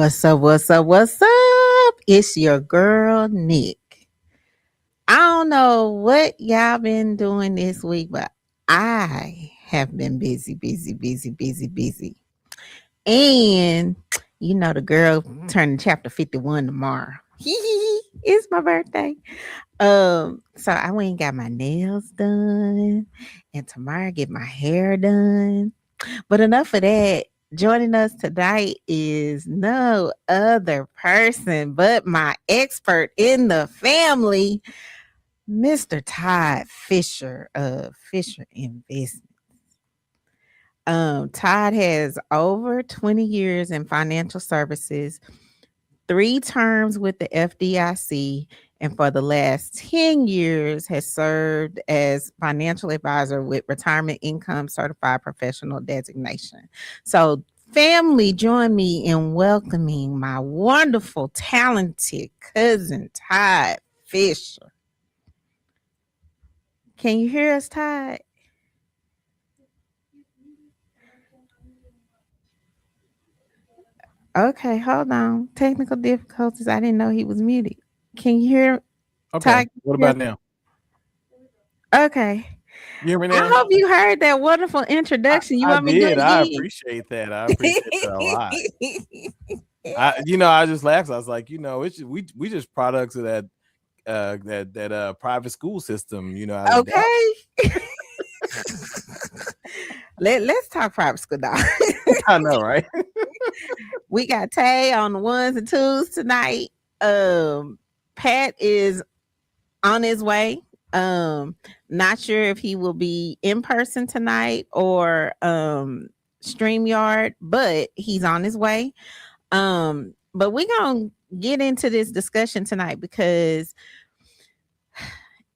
What's up? What's up? What's up? It's your girl, Nick. I don't know what y'all been doing this week, but I have been busy, busy, busy, busy, busy. And the girl turning chapter 51 tomorrow. It's my birthday. So I went and got my nails done, and tomorrow I get my hair done. But enough of that. Joining us tonight is no other person but my expert in the family, Mr. Todd Fisher of Fisher Investment. Todd has over 20 years in financial services, 3 terms with the FDIC, and for the last 10 years has served as financial advisor with retirement income certified professional designation. So, family, join me in welcoming my wonderful, talented cousin, Todd Fisher. Can you hear us, Todd? Okay, hold on. Technical difficulties. I didn't know he was muted. Can you hear Okay. Todd? What about now? Okay. You hear me I now? hope you heard that wonderful I, introduction. You I want me to do did. I it appreciate that. I appreciate that a lot. again? I just laughed. I was like, it's just, we just products of that private school system. Out of Dallas. Okay. Let's talk private school now. I know, right? We got Tay on the ones and twos tonight. Pat is on his way. Not sure if he will be in person tonight or StreamYard, but he's on his way. But we're gonna get into this discussion tonight because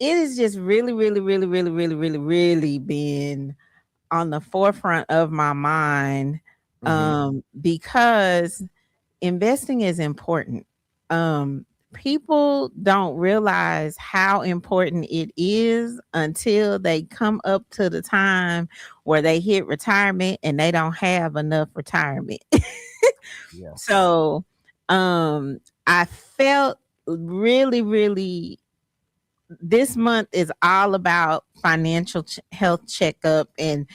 it has just really, really, really, really, really, really, really been on the forefront of my mind. Because investing is important. People don't realize how important it is until they come up to the time where they hit retirement and they don't have enough retirement. Yes. So I felt really, really this month is all about financial health checkup and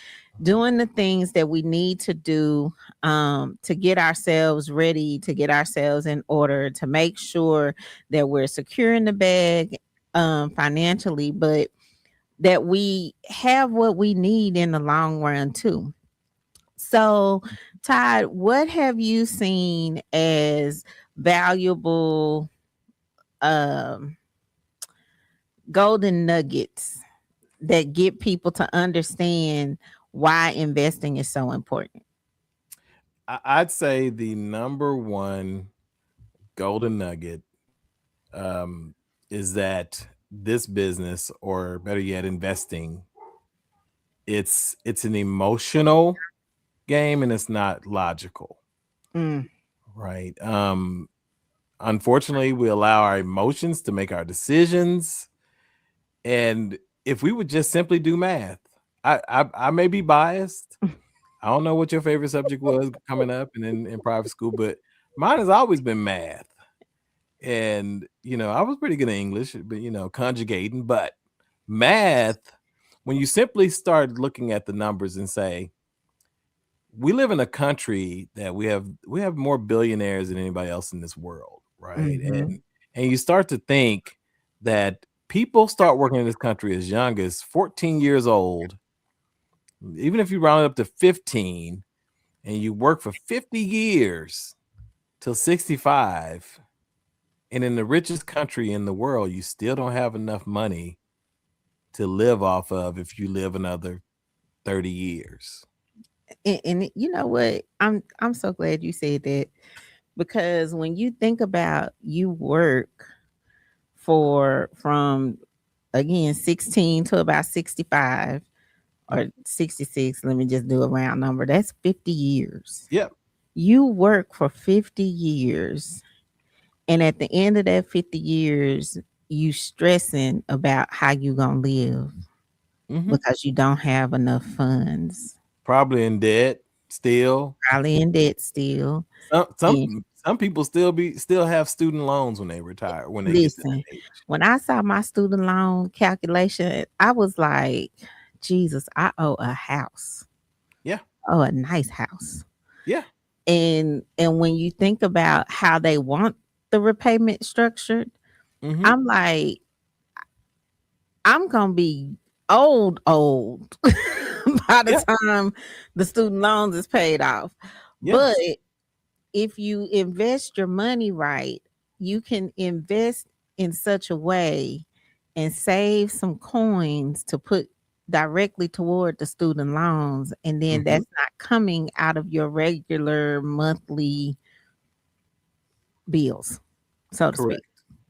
doing the things that we need to do to get ourselves ready, to get ourselves in order, to make sure that we're securing the bag financially, but that we have what we need in the long run too. So, Todd, what have you seen as valuable um, golden nuggets that get people to understand why investing is so important? I'd say the number one golden nugget is that this business, or better yet, investing, it's an emotional game and it's not logical. Mm. Right. Unfortunately, we allow our emotions to make our decisions. And if we would just simply do math, I may be biased. I don't know what your favorite subject was coming up and in private school, but mine has always been math. And I was pretty good in English, but conjugating. But math, when you simply start looking at the numbers and say, we live in a country that we have more billionaires than anybody else in this world, right? Mm-hmm. And you start to think that people start working in this country as young as 14 years old, even if you round it up to 15, and you work for 50 years till 65, and in the richest country in the world, you still don't have enough money to live off of if you live another 30 years. And you know what? I'm so glad you said that, because when you think about you work for from again 16 to about 65 or 66, let me just do a round number. That's 50 years. Yep. You work for 50 years, and at the end of that 50 years, you stressing about how you gonna live because you don't have enough funds. Probably in debt still. Probably in debt still. Some And some people still have student loans when they retire, when they get to Listen, that age. when I saw my student loan calculation, I was like, Jesus, I owe a house. Yeah. Oh, a nice house. Yeah. And when you think about how they want the repayment structured, Mhm. I'm like, I'm gonna be old by Yeah. the time the student loans is paid off. Yeah. But if you invest your money right, you can invest in such a way and save some coins to put directly toward the student loans. And then Mhm. that's not coming out of your regular monthly bills, so to speak. Correct.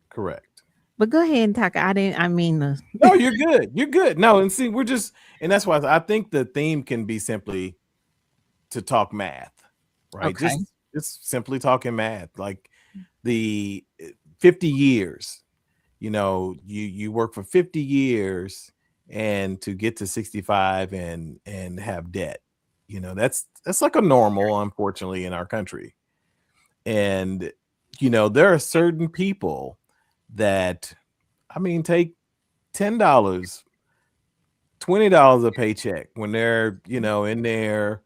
Correct. But go ahead and talk. I mean, No, you're good. You're good. No, and see, and that's why I think the theme can be simply to talk math, right? okay. Just simply talking math, like the 50 years. You work for 50 years and to get to 65 and have debt. That's like a normal, unfortunately, in our country. And there are certain people that, I mean, take $10, $20 a paycheck when they're, in their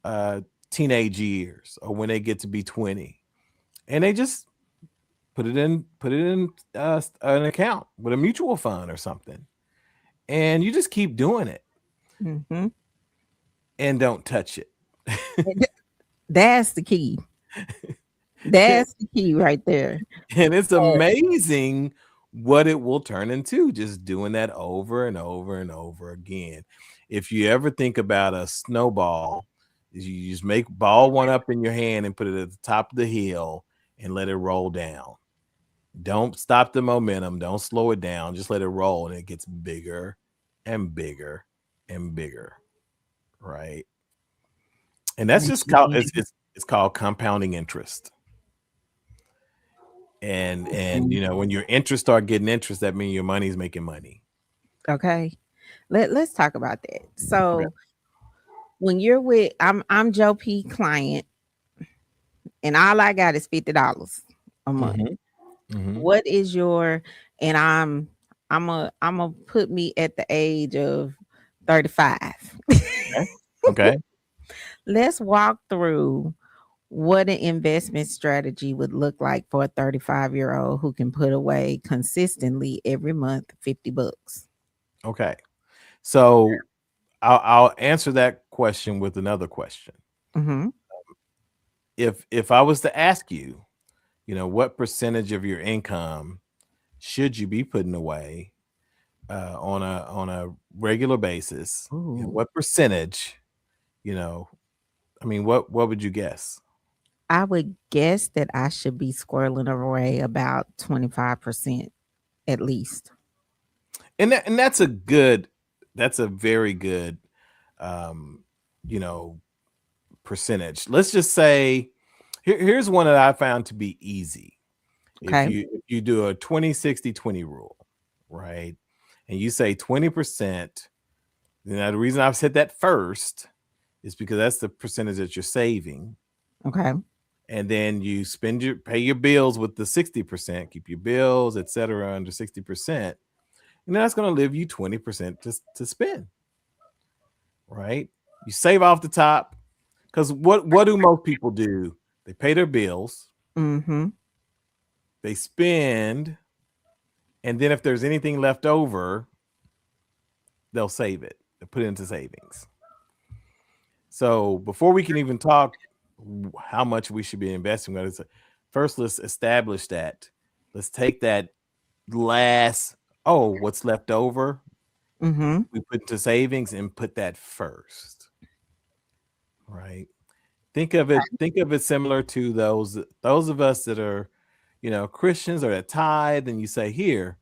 uh teenage years, or when they get to be 20, and they just put it in an account with a mutual fund or something, and you just keep doing it hmm and don't touch it. That's the key. That's the key right there. And it's Uh, amazing what it will turn into, just doing that over and over and over again. If you ever think about a snowball, you just make ball one up in your hand and put it at the top of the hill and let it roll down. Don't stop the momentum. Don't slow it down. Just let it roll, and it gets bigger and bigger and bigger, right? And that's just called it's called compounding interest. And when your interest start getting interest, that means your money's making money. Okay. Let's talk about that. Okay. So when you're with I'm Joe P client and all I got is $50 a month. Hmm. Hmm. What is your and I'm a put me at the age of 35. Okay. Okay. Let's walk through what an investment strategy would look like for a 35-year-old who can put away consistently every month $50. Okay. So I'll answer that question with another question. Mm-hmm. If I was to ask you, what percentage of your income should you be putting away on a regular basis? Ooh. What percentage? You know, I mean, what would you guess? I would guess that I should be squirreling away about 25% at least. And that's a very good, um, you know, percentage. Let's just say here's one that I found to be easy. If Okay. you do a 20-60-20 rule, right? And you say 20%, now the reason I've said that first is because that's the percentage that you're saving. Okay. And then you pay your bills with the 60%, keep your bills, etc., under 60%. And that's going to leave you 20% to spend, right? You save off the top, because what do most people do? They pay their bills, Mm-hmm. they spend, and then if there's anything left over, they'll save it. They put it into savings. So before we can even talk how much we should be investing, first let's establish that. Let's take that last, what's left over, Mm-hmm. we put into savings and put that first, right? Think of it similar to those of us that are, Christians, or that tithe, and you say, here,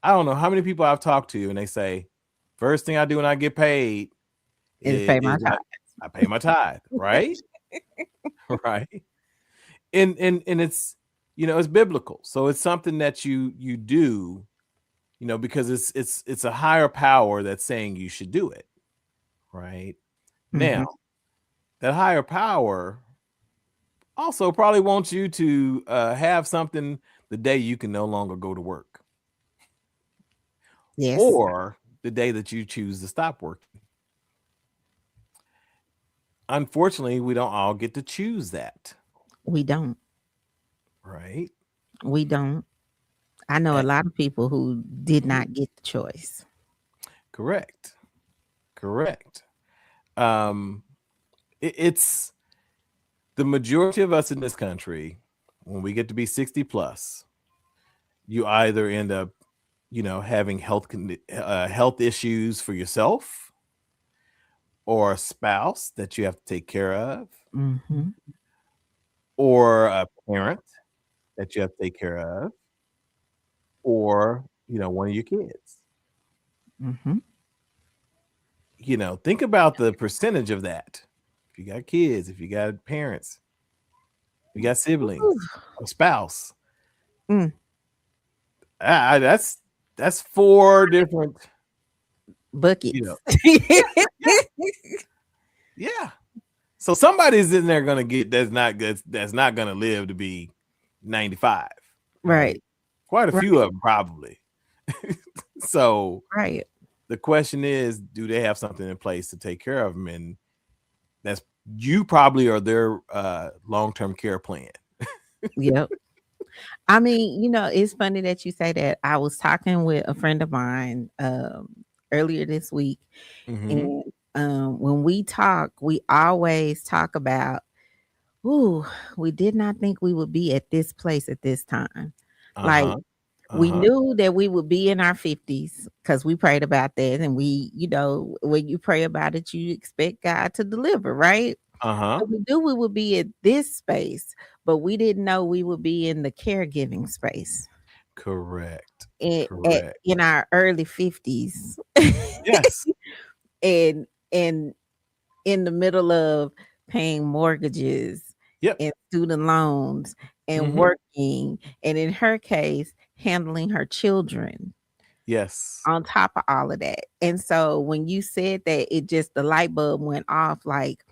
I don't know how many people I've talked to, and they say, first thing I do when I get paid Is pay my is time. I pay my tithe, right? Right. And it's biblical. So it's something that you do, because it's a higher power that's saying you should do it, right? Mm-hmm. Now, that higher power Also, probably wants you to have something the day you can no longer go to work, Yes, or the day that you choose to stop working. Unfortunately, we don't all get to choose that, we don't. right? We don't. I know a Eh, lot of people who did mhm. not get the choice. Correct. Correct. Um, it's the majority of us in this country, when we get to be 60 plus, you either end up, having health issues for yourself or a spouse that you have to take care of, Hmm. or a parent that you have to take care of, or, one of your kids. Hmm. Think about the percentage of that. If you got kids, if you got parents, if you got siblings, a spouse, Mm, that's four different, you know, buckets. yeah, yeah, yeah. So somebody's in there gonna get that's not gonna live to be 95, right? Right, Quite a few right, of them probably. So right. the question is, do they have something in place to take care of them? And that's you probably are their long-term care plan. Yep. I mean, it's funny that you say that. I was talking with a friend of mine earlier this week, Mm-hmm. and when we talk, we always talk about, ooh, we did not think we would be at this place at this time. Like, Uh-huh. we Uh-huh. knew that we would be in our 50s because we prayed about that. And when you pray about it, you expect God to deliver, right? Uh-huh. So we knew we would be at this space, but we didn't know we would be in the caregiving space Correct. in Correct. in our early 50s. Yes. and and in the middle of paying mortgages Yep. and student loans and Mm-hmm. working, and in her case, handling her children Yes. on top of all of that. And so when you said that, it just the light bulb went off. Like,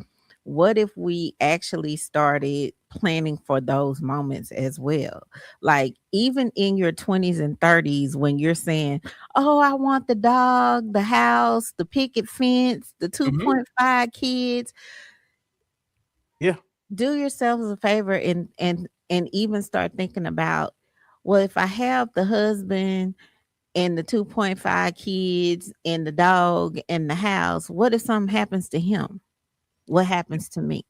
what if we actually started planning for those moments as well? Like, even in your 20s and 30s, when you're saying, oh, I want the dog, the house, the picket fence, the Mm-hmm. 2.5 kids, Yeah. do yourselves a favor and even start thinking about, well, if I have the husband and the 2.5 kids and the dog and the house, what if something happens to him? What Yep. happens to me?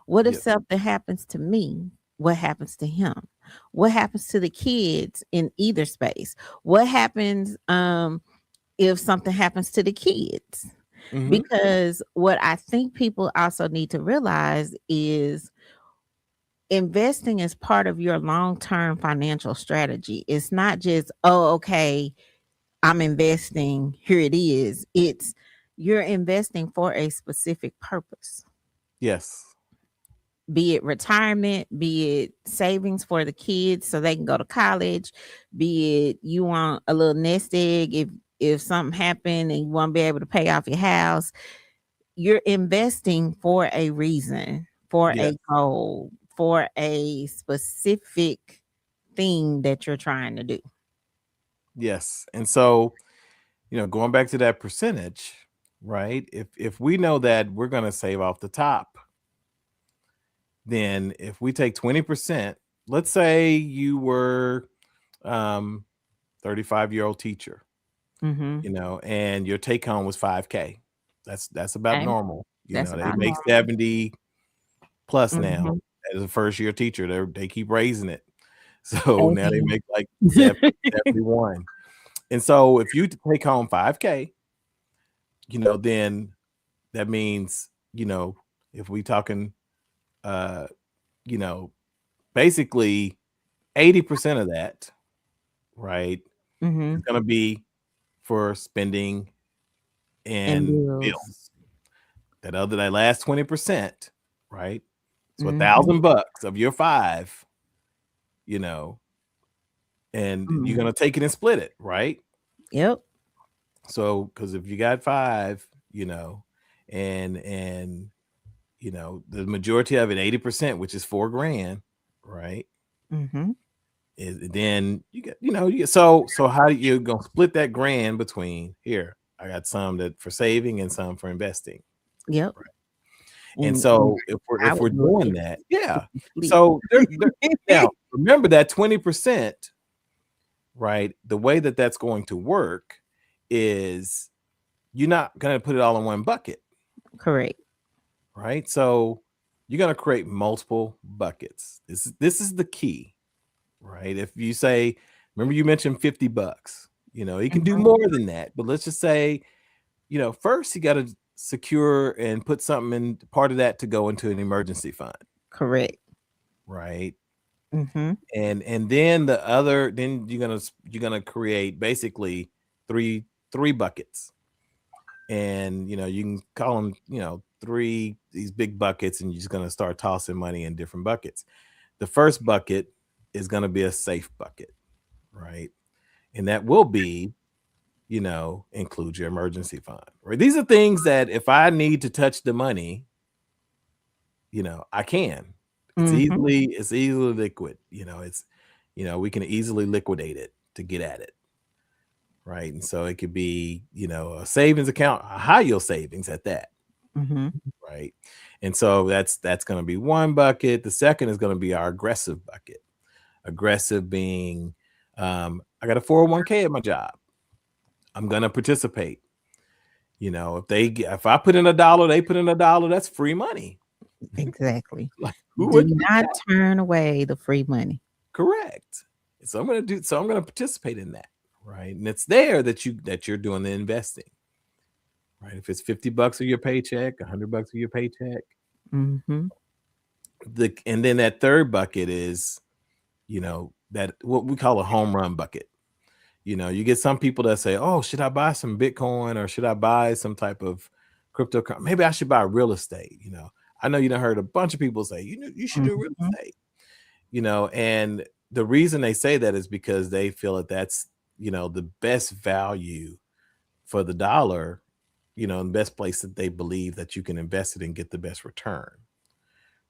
What if Yep. something happens to me? What happens to him? What happens to the kids in either space? What happens if something happens to the kids? Mm-hmm. Because what I think people also need to realize is investing is part of your long-term financial strategy. It's not just, oh, okay, I'm investing, here it is. It's you're investing for a specific purpose, Yes. be it retirement, be it savings for the kids so they can go to college, be it you want a little nest egg if something happened and you want to be able to pay off your house. You're investing for a reason, for Yes. a goal, for a specific thing that you're trying to do. Yes. And so, going back to that percentage, right? If we know that we're going to save off the top, then if we take 20%, let's say you were 35-year-old teacher, Mhm. and your take home was 5K. That's about Okay. normal. That's They about make normal. 70 plus now. Mhm. As a first year teacher, they keep raising it. So now they Amen. make like 70, 71. And so if you take home 5K, then that means, if we talking uh, you know, basically 80% of that, right, is Mhm. gonna be for spending And and bills. bills. That last 20%, right? So Mhm. $1,000 of your five, you know, and you're Mm. gonna take it and split it, right? Yep. So because if you got five, and the majority of it, 80%, which is $4,000, right? Mm-hmm. Then you get, so how do you gonna split that grand between here? I got some that for saving and some for investing. Yep. Right. And And so if I we're would do doing it that, yeah. 50 So split. now remember that 20%, right? The way that that's going to work is you're not going to put it all in one bucket, Correct. right? So you're going to create multiple buckets. This is the key, right? If you say, remember you mentioned $50, you can do Mhm. more than that, but let's just say, first you got to secure and put something in part of that to go into an emergency fund, Correct. right? Mm-hmm. And then then you're gonna create basically three buckets, and you can call them three these big buckets, and you're just gonna start tossing money in different buckets. The first bucket is gonna be a safe bucket, right? And that will be include your emergency fund, right? These are things that if I need to touch the money, I can. Mm-hmm. It's easily liquid. We can easily liquidate it to get at it, right? And so it could be, a savings account, a high yield savings at that, Mm-hmm. right? And so that's going to be one bucket. The second is going to be our aggressive bucket. Aggressive being, I got a 401k at my job. I'm going to participate. If I put in $1, they put in $1, that's free money. Exactly. Like, who Do would do not that? turn away the free money. Correct. So I'm going to participate in that, right? And it's there that you're doing the investing, right? If it's $50 of your paycheck, $100 of your paycheck, Mm-hmm. and then that third bucket is, that what we call a home run bucket. You get some people that say, "Oh, should I buy some Bitcoin or should I buy some type of cryptocurrency? Maybe I should buy real estate." I know you done heard a bunch of people say, you should do real Mm-hmm. estate. And the reason they say that is because they feel that that's the best value for the dollar, and the best place that they believe that you can invest it and get the best return,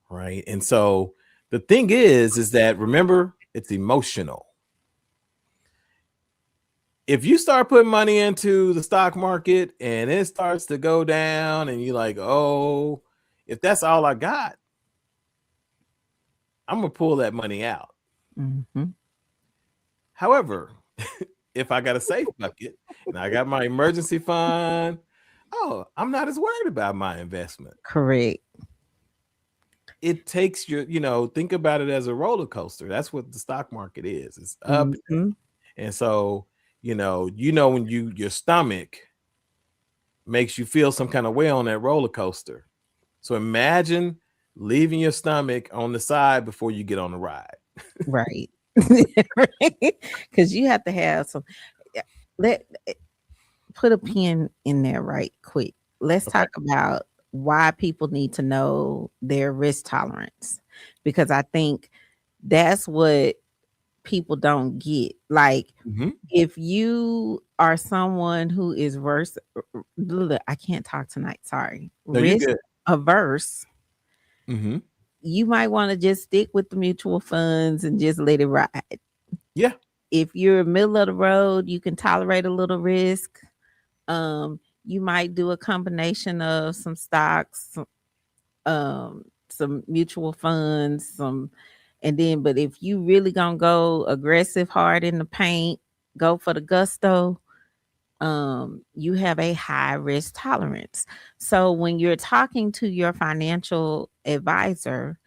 right? And so the thing is that, remember, it's emotional. If you start putting money into the stock market and it starts to go down and you're like, oh, if that's all I got, I'm gonna pull that money out. Mm-hmm. However, if I got a safe bucket and I got my emergency fund, oh, I'm not as worried about my investment. Correct. It takes think about it as a roller coaster. That's what the stock market is. It's up. Mm-hmm. And so, when your stomach makes you feel some kind of way on that roller coaster. So imagine leaving your stomach on the side before you get on the ride. Right. Because you have to have some. Let put a pin in there right quick. Let's Okay. talk about why people need to know their risk tolerance, because I think that's what people don't get. Like, Mm-hmm. if you are someone who is I can't talk tonight, sorry, No, you're risk good. averse, Mm-hmm. you might want to just stick with the mutual funds and just let it ride. Yeah. If you're middle of the road, you can tolerate a little risk. You might do a combination of some stocks, some mutual funds, but if you really gonna go aggressive hard in the paint, go for the gusto, you have a high risk tolerance. So when you're talking to your financial advisor,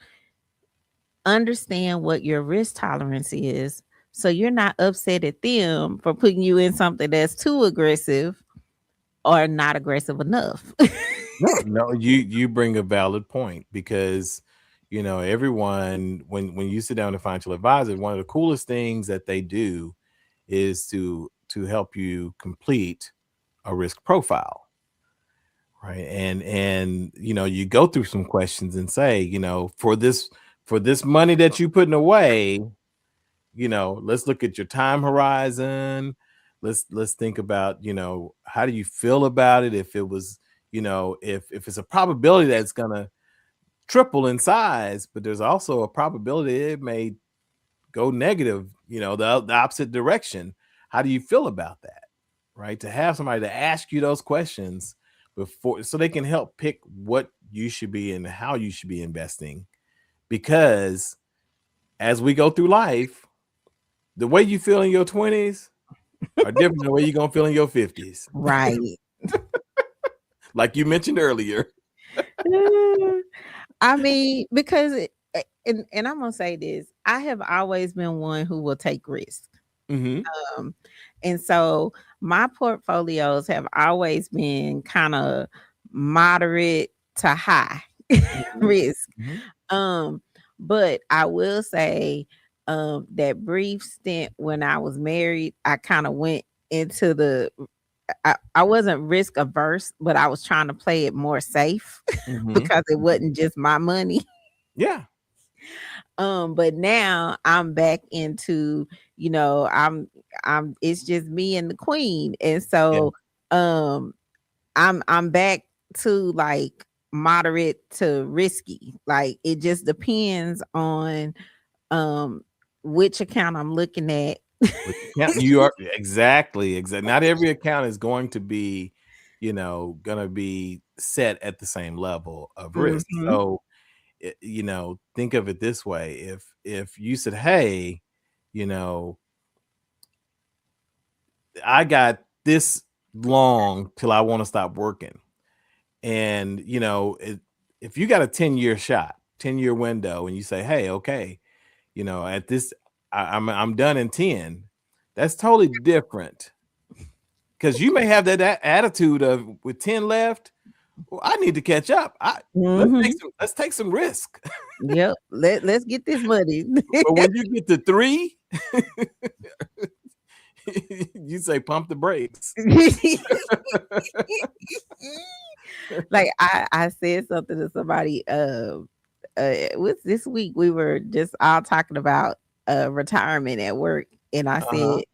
understand what your risk tolerance is, so you're not upset at them for putting you in something that's too aggressive or not aggressive enough. No, you bring a valid point, because everyone, when you sit down with a financial advisor, one of the coolest things that they do is to help you complete a risk profile, right? And you go through some questions and say, for this money that you putting away, let's look at your time horizon. Let's think about, how do you feel about it? If it was, if it's a probability that it's gonna triple in size, but there's also a probability it may go negative, the opposite direction. How do you feel about that? Right? To have somebody to ask you those questions before, so they can help pick what you should be and how you should be investing. Because as we go through life, the way you feel in your 20s are different than the way you're going to feel in your 50s. Right. Like you mentioned earlier. I mean, because and I'm gonna say this, I have always been one who will take risks. Mm-hmm. And so my portfolios have always been kind of moderate to high risk. Mm-hmm. But I will say that brief stint when I was married, I kind of went into I wasn't risk averse, but I was trying to play it more safe Mm-hmm. because it wasn't just my money. Yeah. But now I'm back into, I'm it's just me and the queen. And so I'm back to like moderate to risky. Like it just depends on which account I'm looking at. You are exactly. Not every account is going to be, gonna be set at the same level of risk. Mhm. So, think of it this way: if you said, "Hey, I got this long till I want to stop working," and if you got a 10-year shot, 10-year window, and you say, "Hey, okay, at this, I'm done in 10," that's totally different. Because you may have that attitude of, with 10 left, well, I need to catch up. Let's take some risk. Yep. Let's get this money. But when you get to 3, you say pump the brakes. Like I said something to somebody what's this week, we were just all talking about retirement at work, and I said,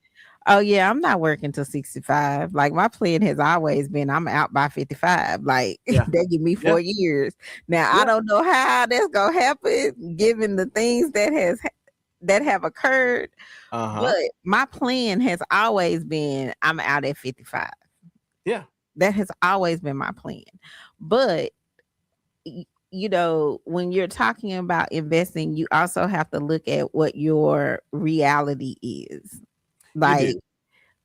oh yeah, I'm not working till 65. Like my plan has always been I'm out by 55. Like they give me 4 years. Now I don't know how that's gonna happen given the things that have occurred. But my plan has always been I'm out at 55. Yeah. That has always been my plan. But when you're talking about investing, you also have to look at what your reality is. Like,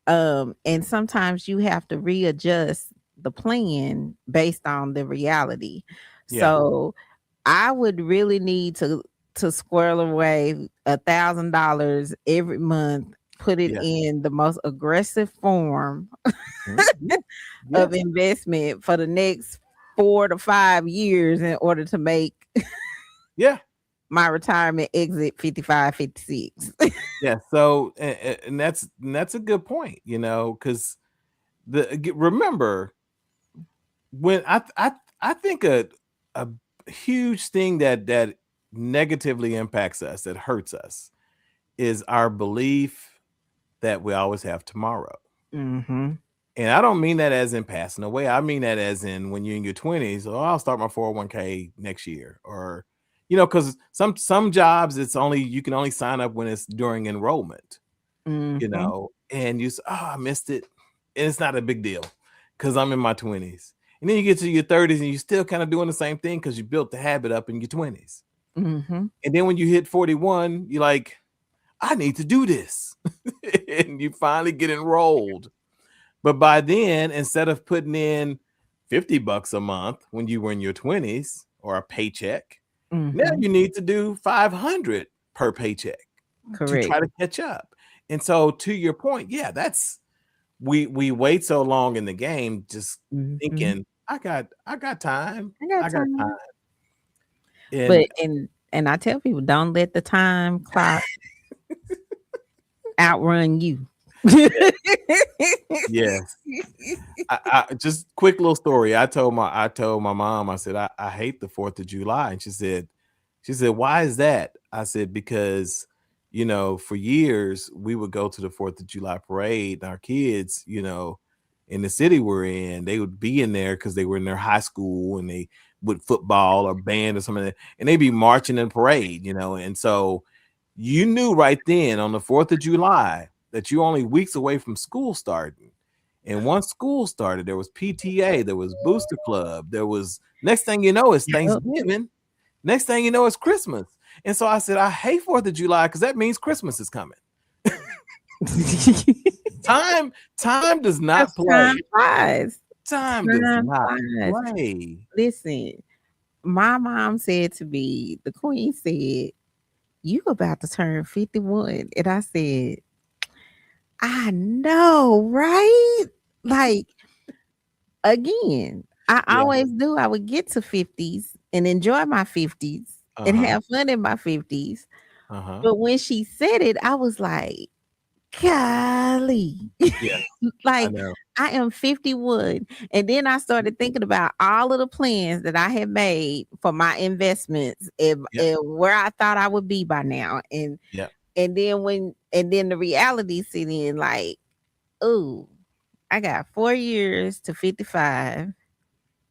and sometimes you have to readjust the plan based on the reality. Yeah. So I would really need to squirrel away $1,000 every month, put it in the most aggressive form of investment for the next 4 to 5 years in order to make my retirement exit 55, 56. Yeah. So, and that's a good point, because remember when I think a huge thing that negatively impacts us, that hurts us, is our belief that we always have tomorrow. Mm-hmm. And I don't mean that as in passing away. I mean that as in when you're in your 20s, I'll start my 401k next year. Or, because some jobs, you can only sign up when it's during enrollment, and you say, oh, I missed it. And it's not a big deal because I'm in my 20s. And then you get to your 30s and you're still kind of doing the same thing because you built the habit up in your 20s. Mm-hmm. And then when you hit 41, you're like, I need to do this. And you finally get enrolled. But by then, instead of putting in $50 a month when you were in your 20s, or a paycheck, now you need to do $500 per paycheck. Correct. To try to catch up. And so, to your point, that's we wait so long in the game, just thinking, I got time. I got time. And I tell people, don't let the time clock outrun you. Yes. I just quick little story. I told my mom, I said, I hate the 4th of July. And she said, why is that? I said, because, for years we would go to the 4th of July parade, and our kids, in the city we're in, they would be in there because they were in their high school and they would football or band or something, and they'd be marching in parade, and so you knew right then on the 4th of July that you're only weeks away from school starting. And once school started, there was PTA, there was Booster Club, there was next thing you know, it's Yep. Thanksgiving. Next thing you know, it's Christmas. And so I said, I hate 4th of July because that means Christmas is coming. Time does not play. Time flies. Time does Time not flies. play. Listen, my mom said to me, the queen said, "You about to turn 51." And I said, I know, right? Like, again, I Yeah. always knew I would get to 50s and enjoy my 50s and Uh-huh. have fun in my 50s. Uh-huh. But when she said it, I was like, golly. Yeah, I Like, know. I am 51. And then I started thinking about all of the plans that I had made for my investments Yep. and where I thought I would be by now. Yep. And then the reality set in, like, ooh, I got 4 years to 55.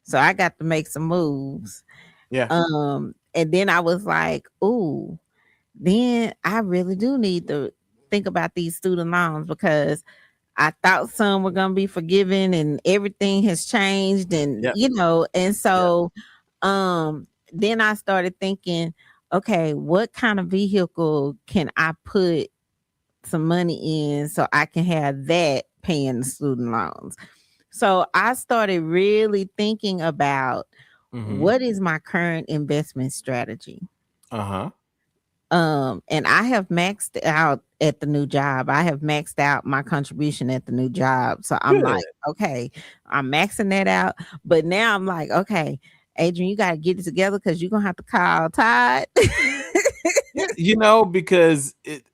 So I got to make some moves. Yeah. And then I was like, ooh, then I really do need to think about these student loans because I thought some were gonna be forgiven and everything has changed and Yep. and Yep. so then I started thinking, okay, what kind of vehicle can I put some money in so I can have that paying the student loans? So I started really thinking about Mm-hmm. what is my current investment strategy. Uh-huh. And I have maxed out at the new job. I have maxed out my contribution at the new job. So I'm Good. like, okay, I'm maxing that out. But now I'm like, okay, Adrian, you got to get it together because you're gonna have to call Todd. Yeah, because it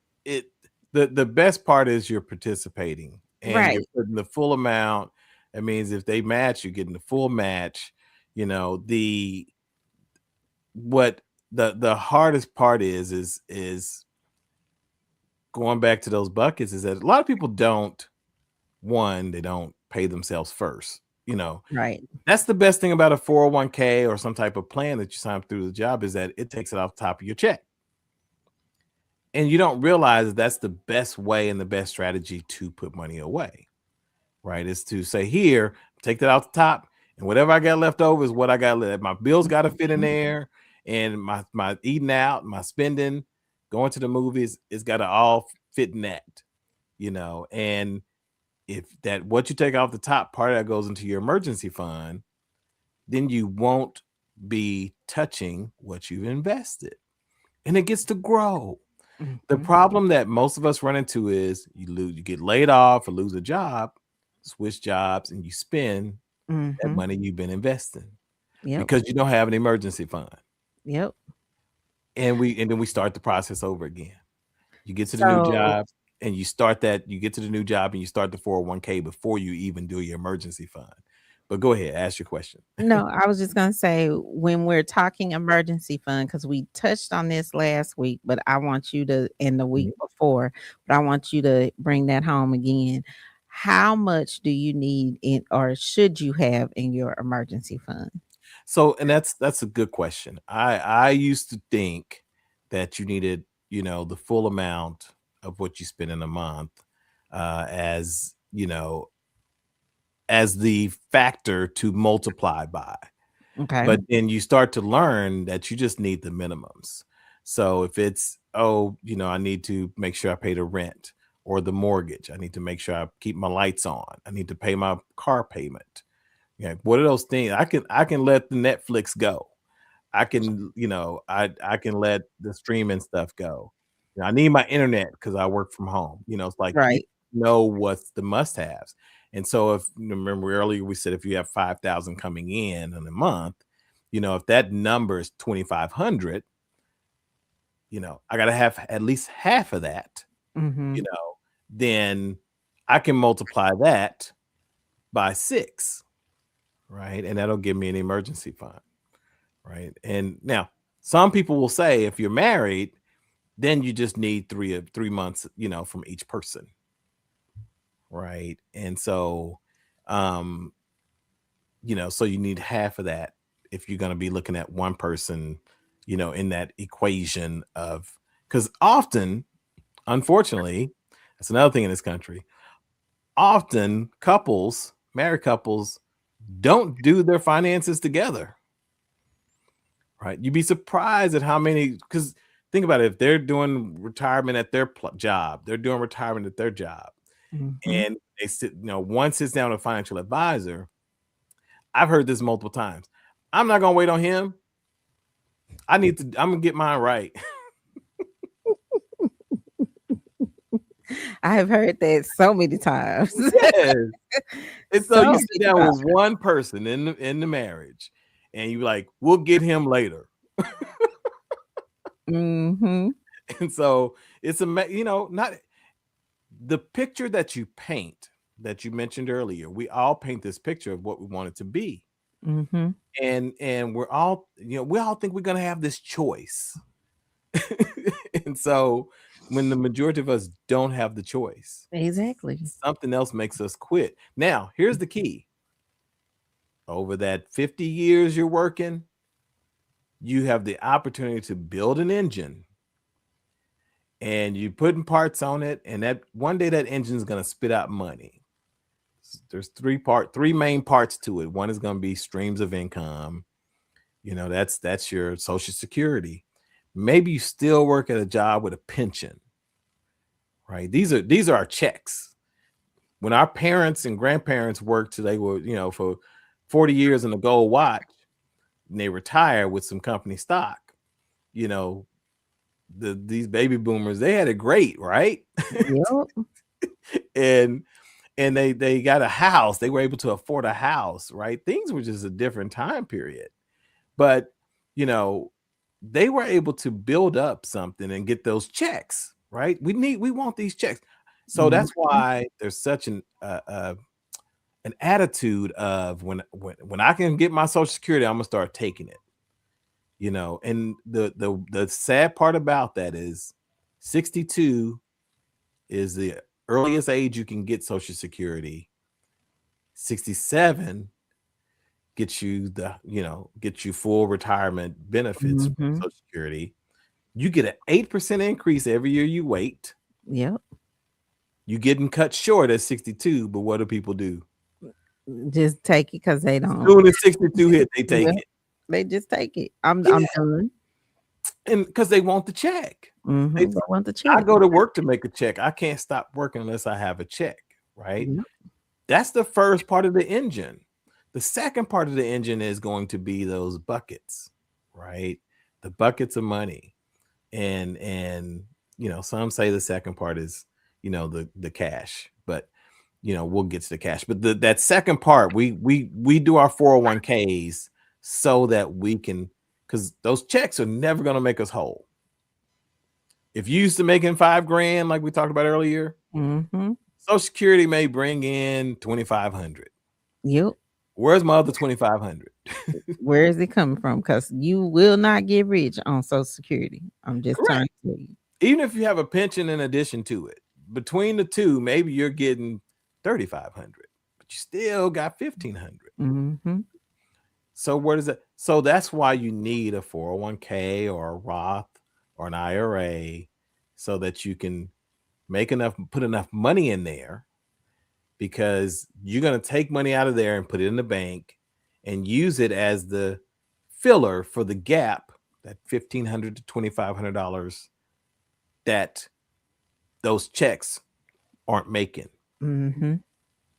the best part is you're participating and you're Right. putting the full amount. That means if they match, you're getting the full match. The what the hardest part is going back to those buckets is that a lot of people they don't pay themselves first. Right. That's the best thing about a 401k or some type of plan that you sign up through the job is that it takes it off the top of your check. And you don't realize that that's the best way and the best strategy to put money away, right? Is to say, here, take that off the top, and whatever I got left over is what I got left. My bills got to fit in Mhm. there, and my eating out, my spending, going to the movies, it's got to all fit in that. And if that what you take off the top part of that goes into your emergency fund, then you won't be touching what you've invested, and it gets to grow. The Mhm. problem that most of us run into is you get laid off or lose a job, switch jobs, and you spend that Mhm. money you've been investing Yep. because you don't have an emergency fund. Yep. And then we start the process over again. You get to the new So job and you get to the new job and you start the 401k before you even do your emergency fund. But go ahead, ask your question. no, I was just gonna say when we're talking emergency fund, because we touched on this last week, but I want you to in the week Mhm. before, but I want you to bring that home again. How much do you need in or should you have in your emergency fund? So, and that's a good question. I used to think that you needed, the full amount of what you spend in a month, as as the factor to multiply by. Okay. But then you start to learn that you just need the minimums. So if it's, oh, I need to make sure I pay the rent or the mortgage, I need to make sure I keep my lights on, I need to pay my car payment. Yeah, what are those things? I can let the Netflix go. I can, I can let the streaming stuff go. I need my internet because I work from home. It's like you Right. know what's the must-haves. And so if remember earlier we said if you have 5,000 coming in a month, if that number is 2,500, I gotta have at least half of that, you Mhm. know, then I can multiply that by 6, right? And that'll give me an emergency fund. Right. And now some people will say if you're married, then you just need 3 months, from each person. Right. And so Um, so you need half of that if you're going to be looking at one person, in that equation of, because often, unfortunately, that's another thing in this country. Often married couples don't do their finances together, right? You'd be surprised at how many, because think about it, if they're doing retirement at their job, they're doing retirement at their job, Mhm. and they sit, one sits down with a financial advisor. I've heard this multiple times. I'm not gonna wait on him. I'm gonna get mine right. I have heard that so many times. Yes. And so So you sit many down times. with one person in the marriage, and you like, we'll get him later. Mhm. And so it's not the picture that you paint, that you mentioned earlier. We all paint this picture of what we want it to be. Mhm. And we're all, we all think we're gonna have this choice. And so when the majority of us don't have the choice, Exactly. something else makes us quit. Now, here's the key. Over that 50 years you're working, you have the opportunity to build an engine, and you putting parts on it, and that one day that engine is going to spit out money. There's three main parts to it. One is going to be streams of income. That's your Social Security. Maybe you still work at a job with a pension, right? These are our checks. When our parents and grandparents worked till they were, for 40 years in a gold watch, and they retire with some company stock, these baby boomers, they had it great, right? Yep. and they got a house. They were able to afford a house, right? Things were just a different time period. But, they were able to build up something and get those checks, right? We want these checks. So Mhm. that's why there's such an attitude of when I can get my Social Security, I'm gonna start taking it. And the sad part about that is 62 is the earliest age you can get Social Security. 67 gets you full retirement benefits from Mhm. Social Security. You get an 8% increase every year you wait. Yep. You getting cut short at 62, but what do people do? Just take it because they As don't. soon as 62 hit, they take Yeah, it. they just take it. I'm Yeah, done. and because they want the check. They Mhm. They want the I check. go to work to make a check. I can't stop working unless I have a check, right? Yep. That's the first part of the engine. The second part of the engine is going to be those buckets, right? The buckets of money. And some say the second part is, the cash, but we'll get to the cash. But that second part, we do our 401ks so that we can, because those checks are never going to make us whole. If you used to making $5,000, like we talked about earlier, Mhm. Social Security may bring in 2,500. Yep. Where's my other 2,500? Where is it coming from? Because you will not get rich on Social Security. I'm just Correct. trying to tell you. Even if you have a pension in addition to it, between the two, maybe you're getting 3,500, but you still got 1,500. Mhm. So where does that? So that's why you need a 401k or a Roth or an IRA, so that you can put enough money in there, because you're going to take money out of there and put it in the bank and use it as the filler for the gap, that $1,500 to $2,500 that those checks aren't making. Mhm.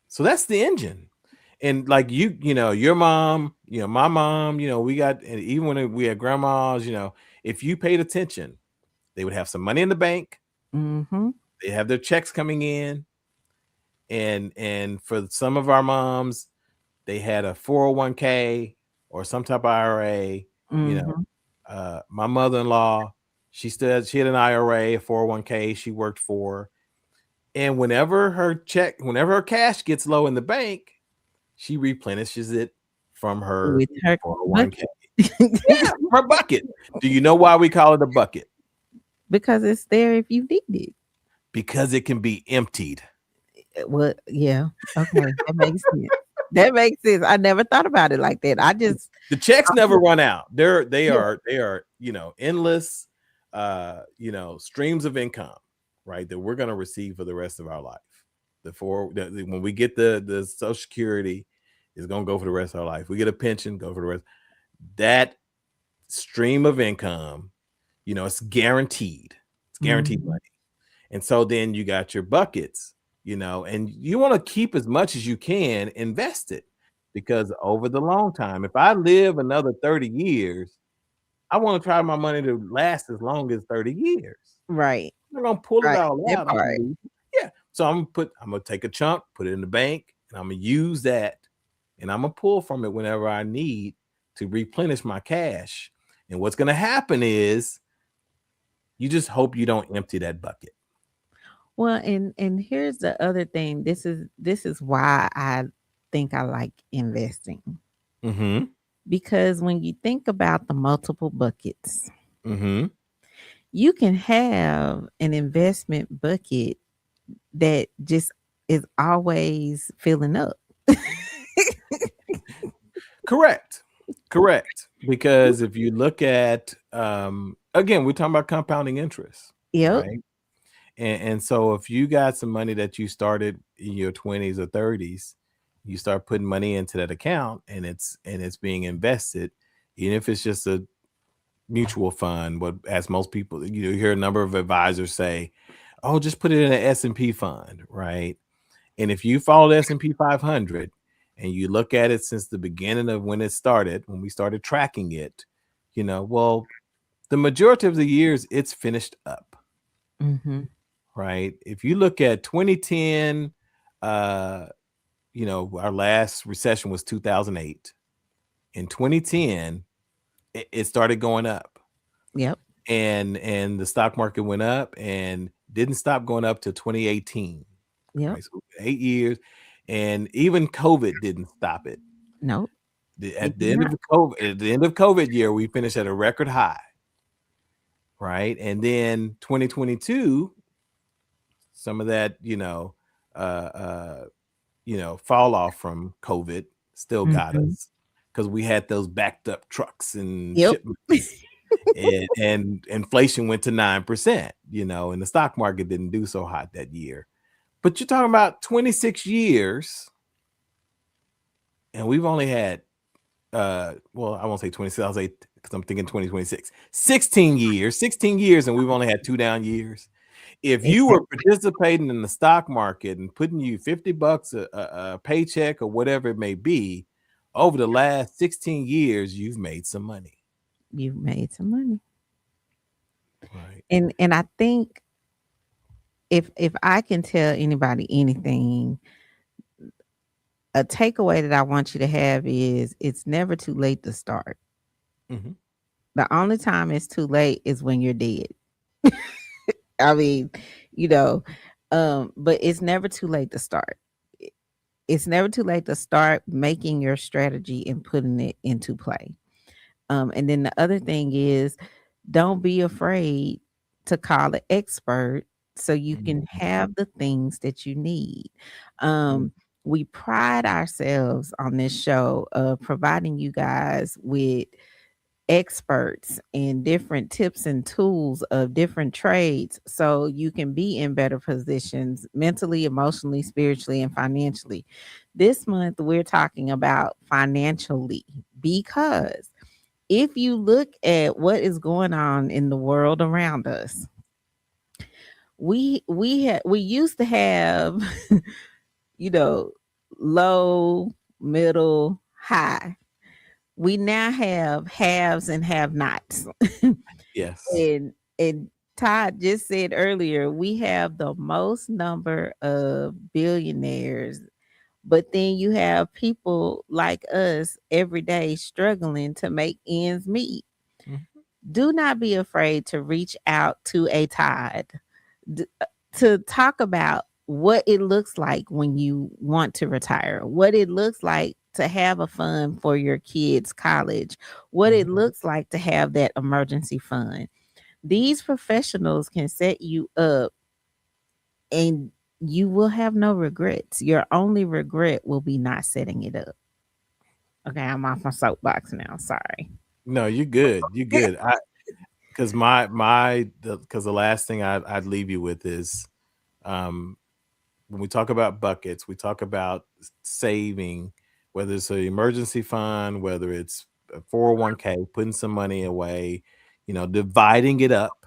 So that's the engine. And like your mom, my mom, we got, and even when we had grandmas, if you paid attention, they would have some money in the bank. Mhm. They have their checks coming in. And for some of our moms, they had a 401k or some type of IRA. Mhm. My mother-in-law, she had an IRA, a 401k she worked for. And whenever her cash gets low in the bank, she replenishes it from her With her 401k. bucket. Yeah, from her bucket. Do you know why we call it a bucket? Because it's there if you need it. Because it can be emptied. Well, yeah. Okay, that makes sense. That makes sense. I never thought about it like that. The checks I never put run out. They yeah, are they are, endless streams of income, right? That we're gonna receive for the rest of our life. When we get the Social Security, is gonna go for the rest of our life. We get a pension, go for the rest. That stream of income, it's guaranteed. It's guaranteed mhm, money. And so then you got your buckets, and you want to keep as much as you can invested, because over the long time, if I live another 30 years, I want to try my money to last as long as 30 years. right, I'm not gonna pull it right, all that out. I'm part. gonna yeah. So I'm gonna take a chunk, put it in the bank, and I'm gonna use that, and I'm gonna pull from it whenever I need to replenish my cash. And what's gonna happen is you just hope you don't empty that bucket. Well, and here's the other thing. This is why I think I like investing. Mm-hmm. Because when you think about the multiple buckets, Mm-hmm. you can have an investment bucket that just is always filling up. Correct. Correct. Because if you look at again, we're talking about compounding interest, Yep. right? And so if you got some money that you started in your 20s or 30s, you start putting money into that account, and it's being invested, even if it's just a mutual fund. But as most people, you hear a number of advisors say, "Oh, just put it in an S&P fund," right? And if you follow the S&P 500 and you look at it since the beginning of when it started, when we started tracking it, well, the majority of the years it's finished up, Mhm. right? If you look at 2010, uh, our last recession was 2008. In 2010, it started going up, Yep. and the stock market went up and didn't stop going up till 2018, Yep. right? So 8 years, and even COVID didn't stop it. Nope. It At did the end not. of COVID year, we finished at a record high, right? And then 2022, some of that, uh, uh, fall off from COVID still got Mhm. us, because we had those backed up trucks and Yep. shipments, and inflation went to 9%, and the stock market didn't do so hot that year. But you're talking about 26 years, and we've only had well, I won't say 26, I'll say, because I'm thinking 2026. 16 years, and we've only had 2 down years. If you were Exactly. participating in the stock market and putting you $50 a paycheck or whatever it may be, over the last 16 years, you've made some money. You made some money. Right. And I think if I can tell anybody anything, a takeaway that I want you to have is it's never too late to start. Mhm. The only time it's too late is when you're dead. I mean, you know, but it's never too late to start. It's never too late to start making your strategy and putting it into play. And then the other thing is, don't be afraid to call an expert so you can Mhm. have the things that you need. Mhm. Um, we pride ourselves on this show of providing you guys with experts and different tips and tools of different trades so you can be in better positions mentally, emotionally, spiritually, and financially. This month, we're talking about financially because if you look at what is going on in the world around us, we used to have you know low, middle, high. We now have haves and have nots. Yes. And Todd just said earlier, we have the most number of billionaires, but then you have people like us every day struggling to make ends meet. Mhm. Do not be afraid to reach out to a Todd d- to talk about what it looks like when you want to retire, what it looks like to have a fund for your kids' college, what it Mhm. looks like to have that emergency fund. These professionals can set you up and you will have no regrets. Your only regret will be not setting it up. Okay, I'm off my soapbox now. Sorry. No, you're good. You're good. Because because the last thing I'd leave you with is, um, when we talk about buckets, we talk about saving, whether it's an emergency fund, whether it's a 401k, putting some money away, dividing it up.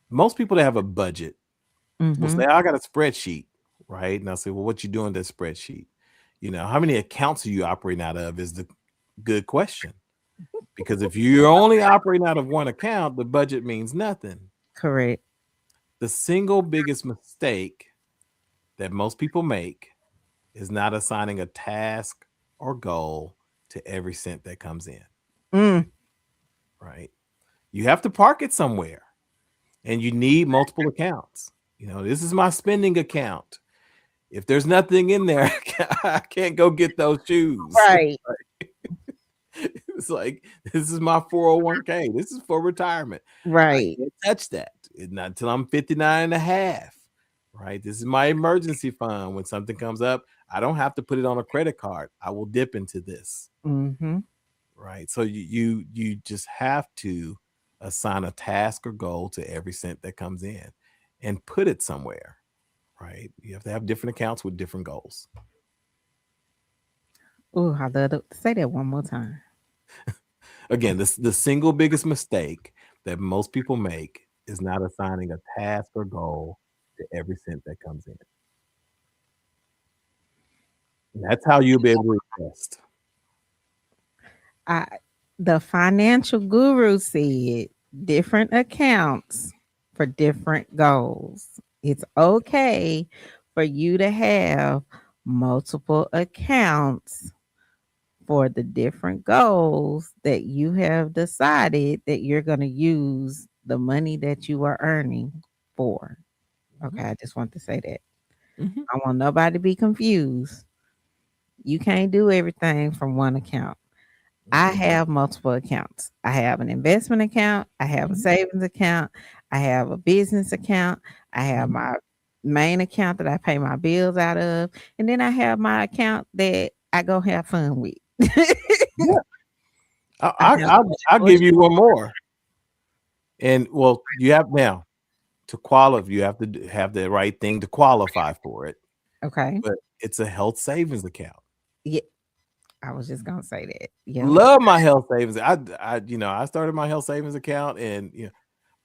Most people that have a budget will Mm-hmm. say, I got a spreadsheet, right? And I'll say, well, what you doing with that spreadsheet? How many accounts are you operating out of is the good question. Because if you're only operating out of one account, the budget means nothing. Correct. The single biggest mistake that most people make is not assigning a task or goal to every cent that comes in, Mm, right? You have to park it somewhere and you need multiple accounts. This is my spending account. If there's nothing in there, I can't go get those shoes. right. It's like, this is my 401k. This is for retirement. I Right. can't touch that. Not until I'm 59 and a half, right? This is my emergency fund. When something comes up, I don't have to put it on a credit card. I will dip into this, Mm-hmm. right? So you just have to assign a task or goal to every cent that comes in and put it somewhere, right? You have to have different accounts with different goals. Oh, I love to say that one more time. Again, the single biggest mistake that most people make is not assigning a task or goal to every cent that comes in. And that's how you'll be able to invest. I the financial guru said different accounts for different goals. It's okay for you to have multiple accounts for the different goals that you have decided that you're going to use the money that you are earning for. Okay, I just want to say that. Mhm. I want nobody to be confused. You can't do everything from one account. I Mhm. have multiple accounts. I have an investment account, I have a Mhm. savings account, I have a business account, I have Mhm. my main account that I pay my bills out of, and then I have my account that I go have fun with. Yeah. I I have I a I'll choice. give you one more. And well, you have now to qualify, you have to have the right thing to qualify for it. Okay. But it's a health savings account. Yeah, I was just gonna say that. Yep. Love my health savings. I started my health savings account, and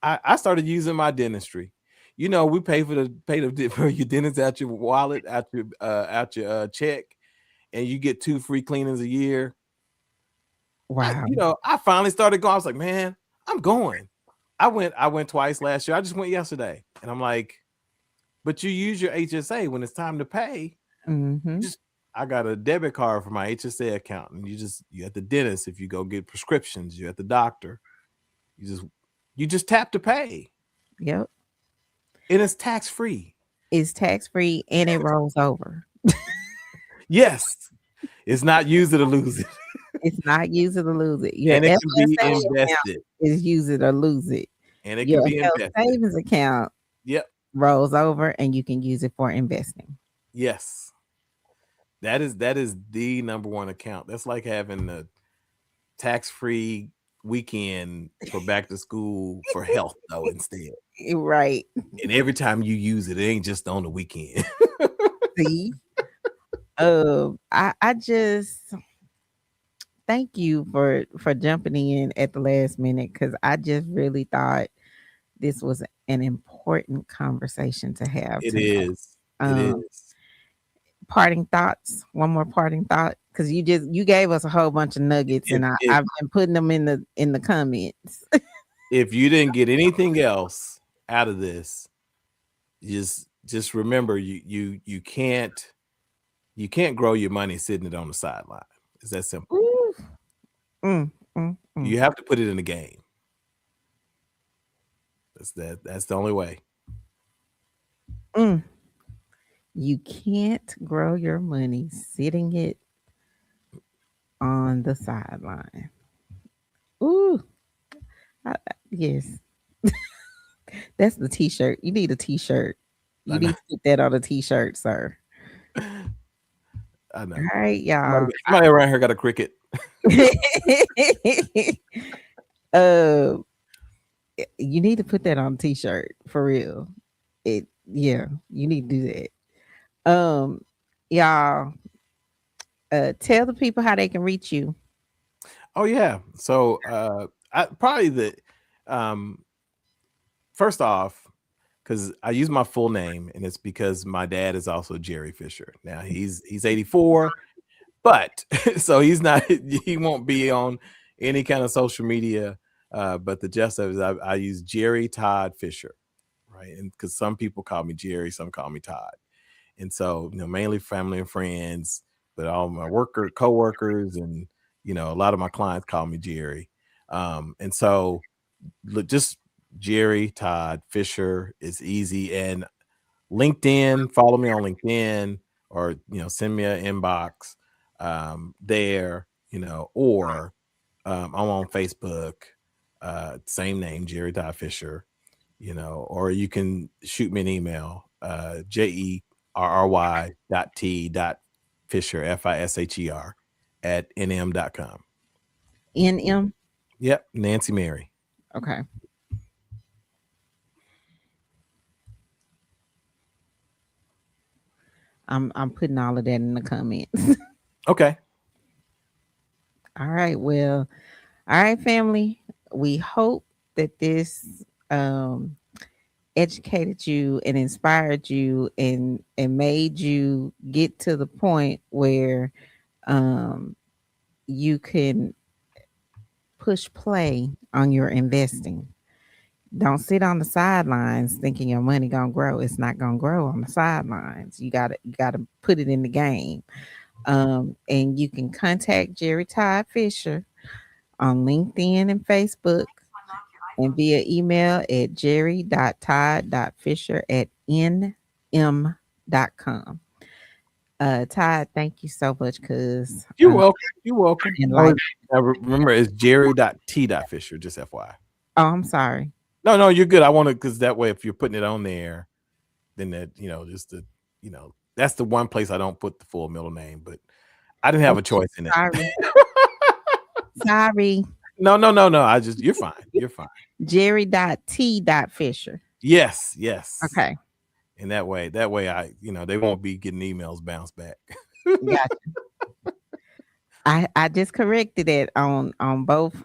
I started using my dentistry. We pay for your dentist out your wallet, out your check, and you get 2 free cleanings a year. Wow. I finally started going. I was like, man, I'm going. I went twice last year. I just went yesterday, and I'm like, but you use your HSA when it's time to pay. Mm-hmm. Just I got a debit card for my HSA account, and you at the dentist if you go get prescriptions. You at the doctor. You just you just tap to pay, Yep. and it's tax free. It's tax free and it rolls over. Yes, it's not use it or lose it, It's not use it or lose it. Your and it can be FSA account invested, is use it or lose it. and it can Your be health invested. savings account Yep. rolls over and you can use it for investing. Yes. That is the number one account. That's like having a tax-free weekend for back to school for health though instead. Right. And every time you use it, it ain't just on the weekend. See? I just thank you for jumping in at the last minute because I just really thought this was an important conversation to have It tonight. is. It Um, is. parting thoughts. One more parting thought because you gave us a whole bunch of nuggets If and if I've been putting them in the comments. if you didn't get anything else out of this, just remember you can't grow your money sitting it on the sideline. It's that simple. Ooh. Mm, mm, mm, You have to put it in the game. That's the only way. mm. You can't grow your money sitting it on the sideline. Ooh, yes, that's the T-shirt. You need a T-shirt. You need to put that on a t-shirt, sir. I know. All right, y'all. Somebody around here got a cricket. You need to put that on a t-shirt for real. You need to do that. Y'all, tell the people how they can reach you. Oh yeah. So I probably first off, because I use my full name, and it's because my dad is also Jerry Fisher. Now he's 84, but so he won't be on any kind of social media. But the gist of it is I use Jerry Todd Fisher, right? And because some people call me Jerry, some call me Todd. And so, mainly family and friends, but all my co-workers, and a lot of my clients call me Jerry. And so just Jerry Todd Fisher is easy. And LinkedIn, follow me on LinkedIn, or send me an inbox there, or I'm on Facebook, same name, Jerry Todd Fisher, or you can shoot me an email, jerry.t.fisher, FISHER @nm.com. NM? Yep, Nancy Mary. Okay. I'm putting all of that in the comments. Okay. All right. Well, all right, family. We hope that this educated you and inspired you and made you get to the point where you can push play on your investing. Don't sit on the sidelines thinking your money gonna grow. It's not gonna grow on the sidelines. You gotta put it in the game. And you can contact Jerry Todd Fisher on LinkedIn and Facebook, and via email at jerry.todd.fisher@nm.com. Todd, thank you so much, because You're welcome. You're welcome. Like, remember, it's jerry.t.fisher, just FYI. Oh, I'm sorry. No, you're good. I want to, because that way, if you're putting it on there, then that, that's the one place I don't put the full middle name, but I didn't have a choice in it. Sorry. No. You're fine. You're fine. Jerry.t.fisher. Yes. Okay. And that way I, they won't be getting emails bounced back. Gotcha. I just corrected it on both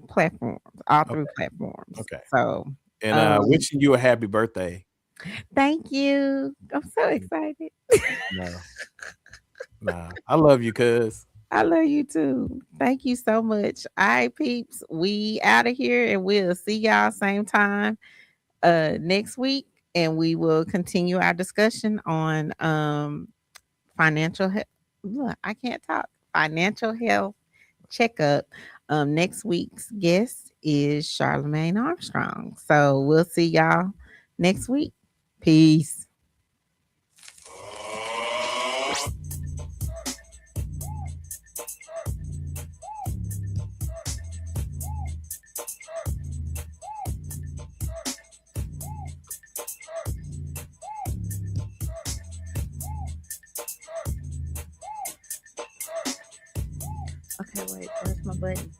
platforms, all three platforms. Okay. So, and wishing you a happy birthday. Thank you. I'm so excited. Nah, I love you, cuz. I love you too. Thank you so much. All right, peeps, we out of here, and we'll see y'all same time next week, and we will continue our discussion on financial health. Look, I can't talk. Financial health checkup. Next week's guest is Charlemagne Armstrong. So we'll see y'all next week. Peace. Okay, wait, where's my button?